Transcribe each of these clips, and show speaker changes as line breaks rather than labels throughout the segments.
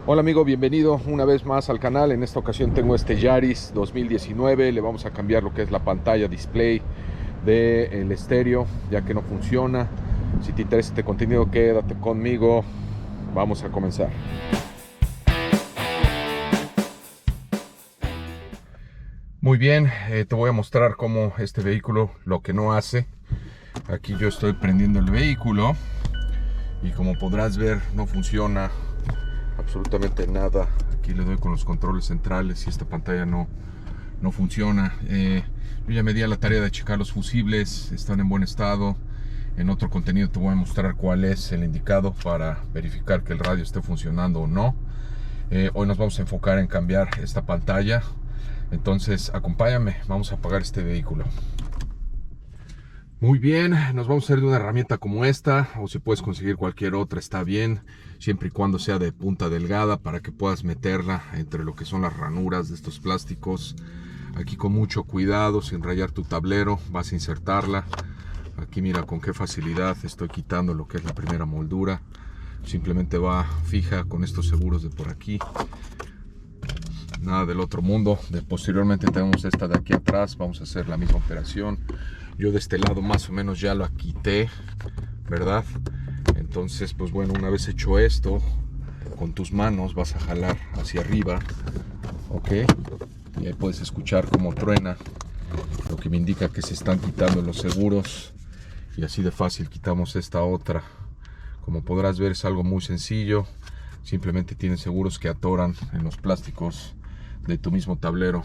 Hola amigo, bienvenido una vez más al canal. En esta ocasión tengo este Yaris 2019. Le vamos a cambiar lo que es la pantalla display del estéreo, ya que no funciona. Si te interesa este contenido, quédate conmigo. Vamos a comenzar. Muy bien, te voy a mostrar cómo este vehículo lo que no hace. Aquí yo estoy prendiendo el vehículo y como podrás ver no funciona absolutamente nada. Aquí le doy con los controles centrales y esta pantalla no funciona. Yo ya me di a la tarea de checar los fusibles, están en buen estado. En otro contenido te voy a mostrar cuál es el indicado para verificar que el radio esté funcionando o no. Hoy nos vamos a enfocar en cambiar esta pantalla. Entonces acompáñame, vamos a apagar este vehículo. Muy bien, nos vamos a hacer de una herramienta como esta, o si puedes conseguir cualquier otra está bien, siempre y cuando sea de punta delgada para que puedas meterla entre lo que son las ranuras de estos plásticos. Aquí con mucho cuidado, sin rayar tu tablero, vas a insertarla. Aquí mira con qué facilidad estoy quitando lo que es la primera moldura. Simplemente va fija con estos seguros de por aquí. Nada del otro mundo. Posteriormente tenemos esta de aquí atrás, vamos a hacer la misma operación. Yo de este lado más o menos ya lo quité, ¿verdad? Entonces, pues bueno, una vez hecho esto, con tus manos vas a jalar hacia arriba, ¿ok? Y ahí puedes escuchar cómo truena, lo que me indica que se están quitando los seguros. Y así de fácil quitamos esta otra. Como podrás ver, es algo muy sencillo. Simplemente tienen seguros que atoran en los plásticos de tu mismo tablero.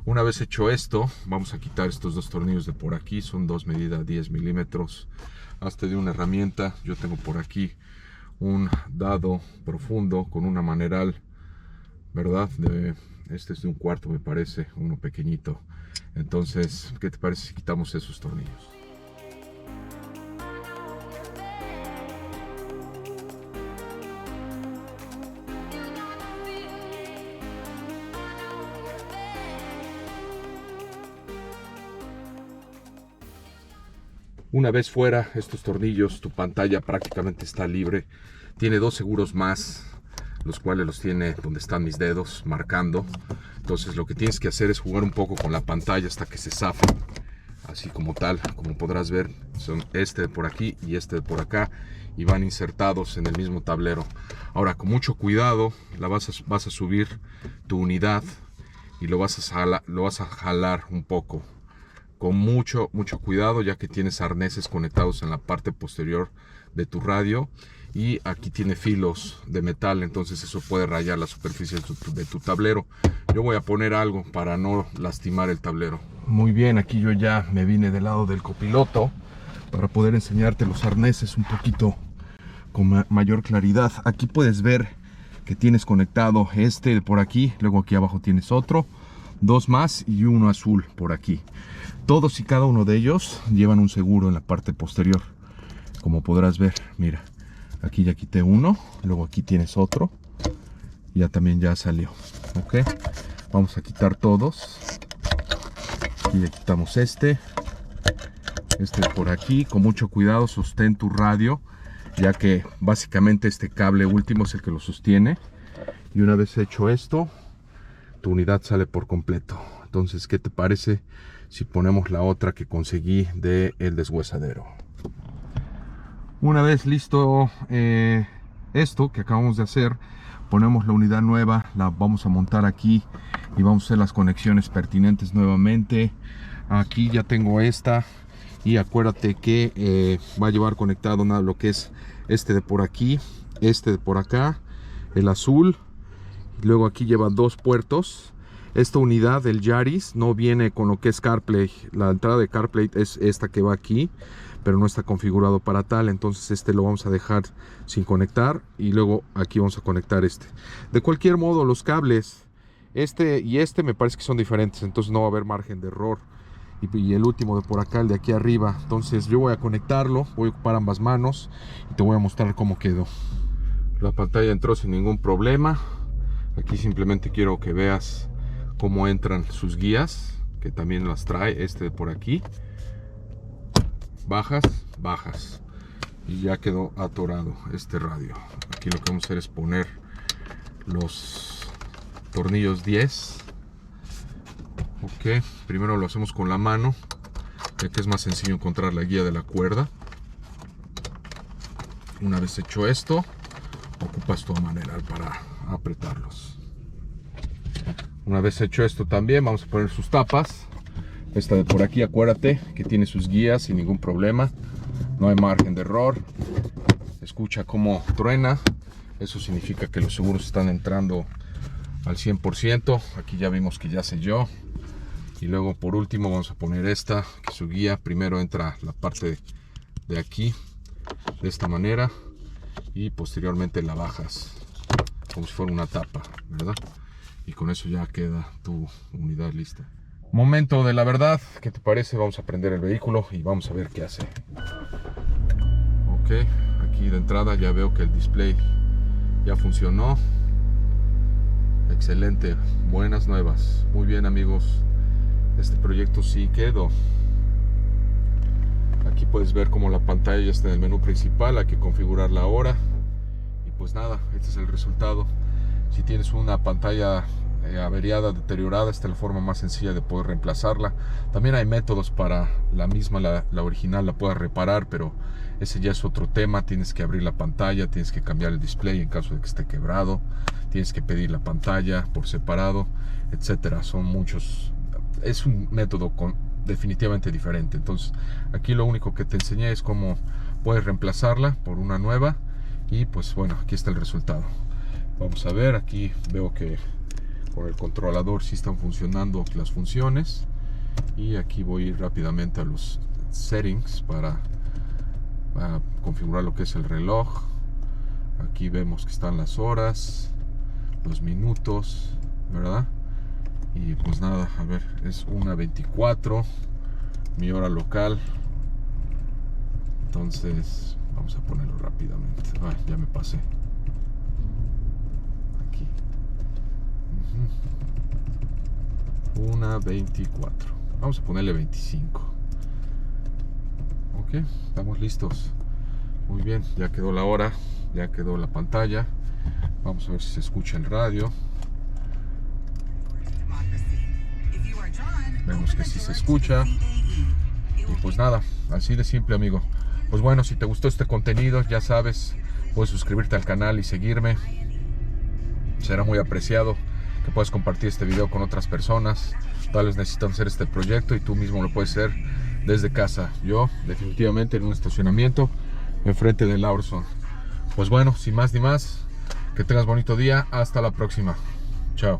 Una vez hecho esto, vamos a quitar estos dos tornillos de por aquí. Son dos medidas 10 milímetros. Hazte de una herramienta. Yo tengo por aquí un dado profundo con una maneral, ¿verdad? Este es de 1/4, me parece, uno pequeñito. Entonces, ¿qué te parece si quitamos esos tornillos? Una vez fuera estos tornillos, tu pantalla prácticamente está libre. Tiene dos seguros más, los cuales los tiene donde están mis dedos marcando. Entonces lo que tienes que hacer es jugar un poco con la pantalla hasta que se zafe. Así como tal, como podrás ver, son este de por aquí y este de por acá, y van insertados en el mismo tablero. Ahora, con mucho cuidado, vas a subir tu unidad y lo vas a jalar un poco. Con mucho cuidado, ya que tienes arneses conectados en la parte posterior de tu radio y aquí tiene filos de metal, entonces eso puede rayar la superficie de tu tablero. Yo voy a poner algo para no lastimar el tablero. Muy bien, aquí yo ya me vine del lado del copiloto para poder enseñarte los arneses un poquito con mayor claridad. Aquí puedes ver que tienes conectado este por aquí, luego aquí abajo tienes otro, dos más y uno azul por aquí. Todos y cada uno de ellos llevan un seguro en la parte posterior. Como podrás ver, mira, aquí ya quité uno, luego aquí tienes otro, ya también ya salió. Ok, vamos a quitar todos. Aquí ya quitamos este por aquí. Con mucho cuidado sostén tu radio, ya que básicamente este cable último es el que lo sostiene. Y una vez hecho esto, tu unidad sale por completo. Entonces, ¿qué te parece si ponemos la otra que conseguí de el deshuesadero? Una vez listo esto que acabamos de hacer, ponemos la unidad nueva, la vamos a montar aquí y vamos a hacer las conexiones pertinentes nuevamente. Aquí ya tengo esta y acuérdate que va a llevar conectado lo que es este de por aquí, este de por acá, el azul. Luego aquí lleva dos puertos. Esta unidad del Yaris no viene con lo que es CarPlay. La entrada de CarPlay es esta que va aquí, pero no está configurado para tal. Entonces este lo vamos a dejar sin conectar y luego aquí vamos a conectar este. De cualquier modo, los cables y este me parece que son diferentes, entonces no va a haber margen de error. Y el último de por acá, el de aquí arriba. Entonces yo voy a conectarlo, voy a ocupar ambas manos y te voy a mostrar cómo quedó. La pantalla entró sin ningún problema. Aquí simplemente quiero que veas cómo entran sus guías, que también las trae este de por aquí. Bajas y ya quedó atorado este radio. Aquí lo que vamos a hacer es poner los tornillos 10. Ok, primero lo hacemos con la mano, ya que es más sencillo encontrar la guía de la cuerda. Una vez hecho esto, ocupas tu maneral para apretarlos. Una vez hecho esto también, vamos a poner sus tapas. Esta de por aquí, acuérdate que tiene sus guías sin ningún problema. No hay margen de error. Escucha cómo truena. Eso significa que los seguros están entrando al 100%. Aquí ya vimos que ya selló. Y luego por último vamos a poner esta, que su guía primero entra la parte de aquí, de esta manera. Y posteriormente la bajas como si fuera una tapa, ¿verdad? Y con eso ya queda tu unidad lista. Momento de la verdad, ¿qué te parece? Vamos a prender el vehículo y vamos a ver qué hace. Ok, aquí de entrada ya veo que el display ya funcionó. Excelente, buenas nuevas. Muy bien, amigos, este proyecto sí quedó. Aquí puedes ver cómo la pantalla ya está en el menú principal. Hay que configurarla ahora. Y pues nada, este es el resultado. Si tienes una pantalla averiada, deteriorada, esta es la forma más sencilla de poder reemplazarla. También hay métodos para la misma, la original, la puedas reparar, pero ese ya es otro tema. Tienes que abrir la pantalla, tienes que cambiar el display en caso de que esté quebrado, tienes que pedir la pantalla por separado, etcétera. Son muchos, es un método definitivamente diferente. Entonces aquí lo único que te enseñé es cómo puedes reemplazarla por una nueva. Y pues bueno, aquí está el resultado. Vamos a ver, aquí veo que con el controlador sí están funcionando las funciones. Y aquí voy a ir rápidamente a los settings para configurar lo que es el reloj. Aquí vemos que están las horas, los minutos, ¿verdad? Y pues nada, a ver, es 1:24 mi hora local. Entonces vamos a ponerlo rápidamente. Ya me pasé. Aquí 1:24. Vamos a ponerle 25. Ok, estamos listos. Muy bien, ya quedó la hora, ya quedó la pantalla. Vamos a ver si se escucha el radio. Vemos que sí se escucha. Y pues nada, así de simple, amigo. Pues bueno, si te gustó este contenido, ya sabes, puedes suscribirte al canal y seguirme. Será muy apreciado que puedas compartir este video con otras personas. Tal vez necesitan hacer este proyecto y tú mismo lo puedes hacer desde casa. Yo definitivamente en un estacionamiento enfrente del Lawson. Pues bueno, sin más ni más, que tengas bonito día. Hasta la próxima. Chao.